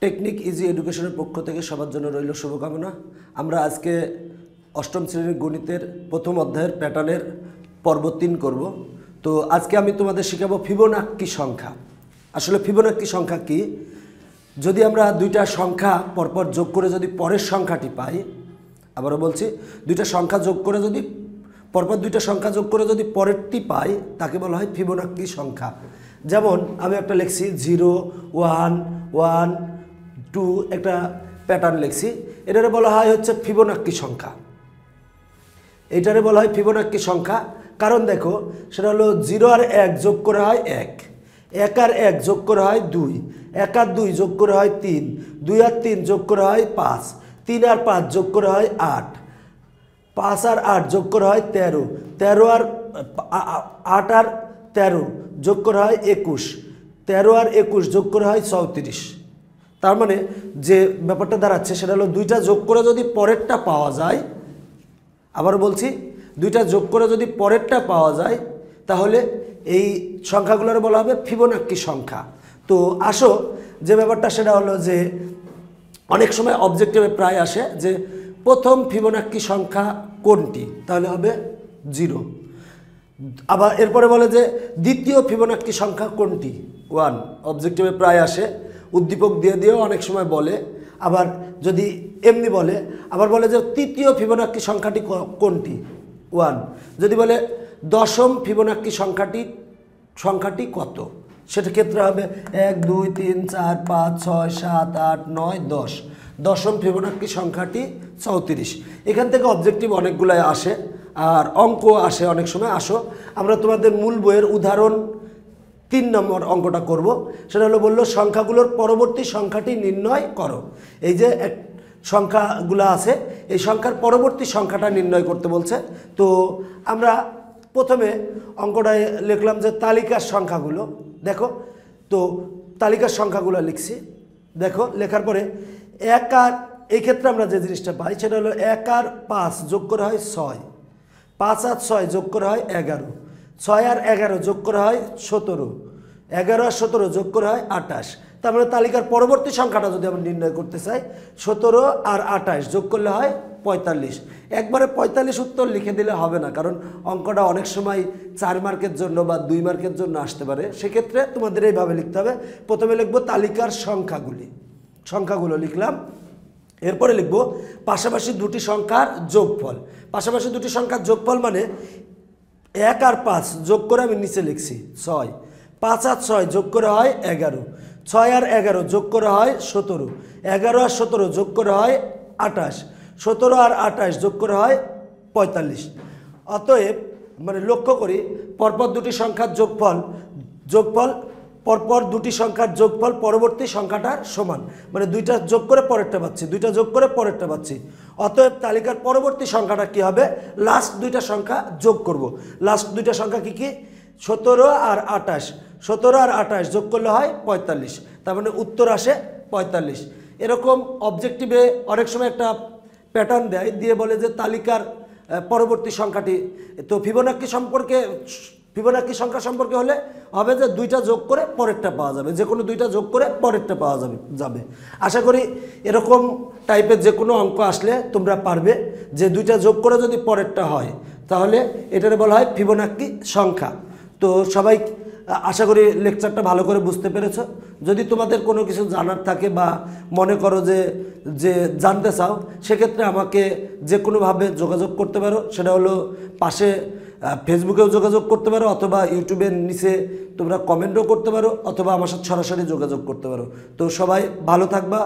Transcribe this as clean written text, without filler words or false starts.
Technique easy এডুকেশনের পক্ষ থেকে সবার জন্য রইল শুভকামনা। আমরা আজকে অষ্টম শ্রেণীর গণিতের প্রথম অধ্যায়ের প্যাটার্নের পর্ব 3 করব। তো আজকে আমি তোমাদের শেখাবো ফিবোনাক্কি সংখ্যা। আসলে ফিবোনাক্কি সংখ্যা কি? যদি আমরা দুইটা সংখ্যা পরপর যোগ করে যদি পরের সংখ্যাটি পাই, আবারও বলছি, দুইটা সংখ্যা যোগ করে যদি পরপর দুইটা সংখ্যা যোগ করে যদি পরেরটি পাই, তাকে বলা হয় ফিবোনাক্কি সংখ্যা। যেমন আমি একটা লিখছি 0 1 1 2, একটা প্যাটার্ন লিখছি, এটারে বলা হয় হচ্ছে ফিবোনাক্কি সংখ্যা। এটারে বলা হয় ফিবোনাক্কি সংখ্যা। কারণ দেখো, সেটা হলো 0 আর 1 যোগ করে হয় 1, 1 আর 1 যোগ করে হয় 2, 1 আর 2 যোগ করে হয় 3, 2 আর 3 যোগ করে হয় 5, 3 আর 5 যোগ করে হয় 8, 5 আর 8 যোগ করে হয় 13, 13 আর 8 আর 13 যোগ করে হয় 21, 13 আর 21 যোগ করে হয় 34। তার মানে যে ব্যাপারটা দাঁড়াচ্ছে সেটা হলো দুইটা যোগ করে যদি পরেরটা পাওয়া যায়, আবার বলছি, দুইটা যোগ করে যদি পরেরটা পাওয়া যায়, তাহলে এই সংখ্যাগুলোর বলা হবে ফিবোনাক্কি সংখ্যা। তো আসো, যে ব্যাপারটা সেটা হলো যে অনেক সময় অবজেক্টিভে প্রায় আসে যে প্রথম ফিবোনাক্কি সংখ্যা কোনটি, তাহলে হবে 0। আবার এরপরে বলে যে দ্বিতীয় ফিবোনাক্কি সংখ্যা কোনটি, 1। অবজেক্টিভে প্রায় আসে, উদ্দীপক দিয়ে দিয়েও অনেক সময় বলে। আবার যদি এমনি বলে, আবার বলে যে তৃতীয় ফিবোনাক্কি সংখ্যাটি কোনটি, 1। যদি বলে দশম ফিবোনাক্কি সংখ্যাটি কত, সেটা ক্ষেত্রে হবে 1 2 3 4 5 6 7 8 9 10। দশম ফিবোনাক্কি সংখ্যাটি 34। এখান থেকে অবজেক্টিভ অনেকগুলাই আসে, আর অঙ্ক আসে অনেক সময়। আসো আমরা তোমাদের মূল বইয়ের উদাহরণ 3 নম্বর অঙ্কটা করব। সেটা হলো বললো সংখ্যাগুলোর পরবর্তী সংখ্যাটি নির্ণয় করো। এই যে সংখ্যাগুলো আছে, এই সংখ্যার পরবর্তী সংখ্যাটা নির্ণয় করতে বলছে। তো আমরা প্রথমে অঙ্কটায় লিখলাম যে তালিকার সংখ্যাগুলো। দেখো, তো তালিকার সংখ্যাগুলো লিখছি। দেখো, লেখার পরে 1 আর, এই ক্ষেত্রে আমরা যে জিনিসটা পাই সেটা হলো 1 আর 5 যোগ করা হয় 6, 5 আর 6 যোগ করা হয় 11, 6 আর 11 যোগ করা হয় 17, 11 আর 17 যোগ করা হয় 28। তার মানে তালিকার পরবর্তী সংখ্যাটা যদি আমরা নির্ণয় করতে চাই, 17 আর 28 যোগ করলে হয় 45। একবারে 45 উত্তর লিখে দিলে হবে না, কারণ অঙ্কটা অনেক সময় 4 মার্কের জন্য বা 2 মার্কের জন্য আসতে পারে। সেক্ষেত্রে তোমাদের এইভাবে লিখতে হবে। প্রথমে লিখবো তালিকার সংখ্যাগুলো লিখলাম। এরপরে লিখবো পাশাপাশি দুটি সংখ্যার যোগফল। পাশাপাশি দুটি সংখ্যার যোগফল মানে 1 আর 5 যোগ করে আমি নিচে লিখছি 6, 5 আর 6 যোগ করে হয় 11, 6 আর 11 যোগ করে হয় 17, 11 আর 17 যোগ করে হয় 28, 17 আর 28 যোগ করে হয় 45। অতএব মানে লক্ষ্য করি, পরপর দুটি সংখ্যার যোগফল পরপর দুটি সংখ্যার যোগফল পরবর্তী সংখ্যাটার সমান। মানে দুইটা যোগ করে পরেরটা পাচ্ছি, অতএব তালিকার পরবর্তী সংখ্যাটা কি হবে, লাস্ট দুইটা সংখ্যা যোগ করব। লাস্ট দুইটা সংখ্যা কি 17 আর 28, 17 আর 28 যোগ করলে হয় 45। তার মানে উত্তর আসে 45। এরকম অবজেক্টিভে অনেক সময় একটা প্যাটার্ন দেয়, দিয়ে বলে যে তালিকার পরবর্তী সংখ্যাটি। তো ফিবোনাক্কি সংখ্যা সম্পর্কে হলে হবে যে দুইটা যোগ করে পরেরটা পাওয়া যাবে, যে কোনো দুইটা যোগ করে পরেরটা পাওয়া যাবে। আশা করি এরকম টাইপের যে কোনো অঙ্ক আসলে তোমরা পারবে যে দুইটা যোগ করে যদি পরেরটা হয়, তাহলে এটারে বলা হয় ফিবোনাক্কি সংখ্যা। তো সবাই আশা করি লেকচারটা ভালো করে বুঝতে পেরেছো। যদি তোমাদের কোনো কিছু জানার থাকে বা মনে করো যে জানতে চাও, সেক্ষেত্রে আমাকে যে কোনোভাবে যোগাযোগ করতে পারো। সেটা হলো পাশে ফেসবুকেও যোগাযোগ করতে পারো, অথবা ইউটিউবের নিচে তোমরা কমেন্টও করতে পারো, অথবা আমার সাথে সরাসরি যোগাযোগ করতে পারো। তো সবাই ভালো থাকবা।